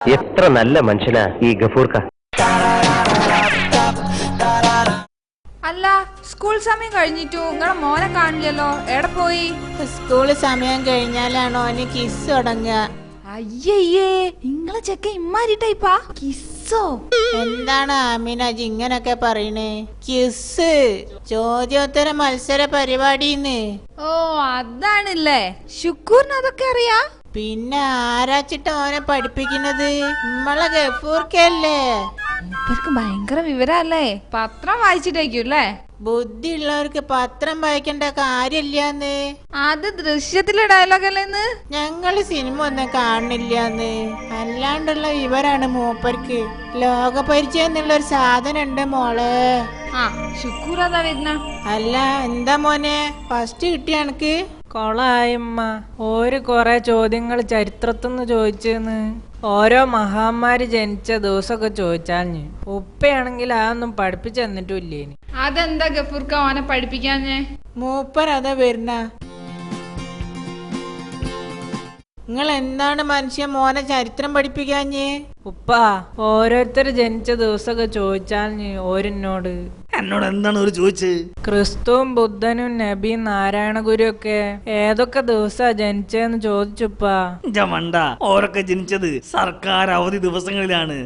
എത്ര നല്ല മനുഷ്യനാ ഈ ഗഫൂർക്ക. അല്ല, സ്കൂൾ സമയം കഴിഞ്ഞിട്ടു നിങ്ങളെ മോനെ കാണില്ലല്ലോ, എവിടെ പോയി? സ്കൂള് സമയം കഴിഞ്ഞാലാണോ അവന് കിസ് തുടങ്ങുക? അയ്യയ്യേ, നിങ്ങളെ ചെക്ക ഇമ്മാരി ടൈപ്പാ? കിസ്സോ? എന്താണ് ആമിനാജി ഇങ്ങനൊക്കെ പറയണേ? കിസ് ചോദ്യോത്തര മത്സര പരിപാടിന്ന്. ഓ അതാണല്ലേ. ശുക്കൂറിന് അതൊക്കെ അറിയാ? പിന്നെ ആരാച്ചിട്ട് ഓനെ പഠിപ്പിക്കുന്നത്? നമ്മളെ ഗഫൂർക്കല്ലേ? മൂപ്പർക്ക് ഭയങ്കര വിവരല്ലേ, പത്രം വായിച്ചിട്ടേക്കും അല്ലേ? ബുദ്ധി ഉള്ളവർക്ക് പത്രം വായിക്കേണ്ട കാര്യമില്ലാന്ന്. അത് ദൃശ്യത്തിലെ ഡയലോഗ് അല്ലേന്ന്? ഞങ്ങള് സിനിമ ഒന്നും കാണുന്നില്ലാന്ന്. അല്ലാണ്ടുള്ള വിവരാണ് മൂപ്പർക്ക്. ലോകപരിചയം എന്നുള്ള ഒരു സാധനം ഉണ്ട് മോളെ. ആ ശുക്കൂർ അതാ വരുന്ന. അല്ല എന്താ മോനെ ഫസ്റ്റ് കിട്ടിയ എനക്ക്? കൊളായമ്മ, ഓര് കൊറേ ചോദ്യങ്ങൾ ചരിത്രത്തിന്ന് ചോദിച്ചെന്ന്. ഓരോ മഹാന്മാര് ജനിച്ച ദിവസമൊക്കെ ചോദിച്ചാഞ്ഞ്. ഉപ്പയാണെങ്കിൽ അതൊന്നും പഠിപ്പിച്ചു തന്നിട്ടില്ലേനി. അതെന്താ ഗഫൂർക്ക ഓനെ പഠിപ്പിക്കാഞ്ഞേ? മൂപ്പർ അതാ വരുന്ന. നിങ്ങൾ എന്താണ് മനുഷ്യ മോനെ ചരിത്രം പഠിപ്പിക്കാഞ്ഞേ? ഉപ്പ ഓരോരുത്തര് ജനിച്ച ദിവസമൊക്കെ ചോദിച്ചാഞ്ഞ് ഓരെന്നോട്. എന്നോട് എന്താണ് ഒരു ചോദിച്ചത്? ക്രിസ്തുവും ബുദ്ധനും നബിയും നാരായണ ഗുരു ഒക്കെ ഏതൊക്കെ ദിവസാ ജനിച്ചെന്ന് ചോദിച്ചുപ്പാ. മണ്ട, ഓരൊക്കെ ജനിച്ചത് സർക്കാർ അവധി ദിവസങ്ങളിലാണ്.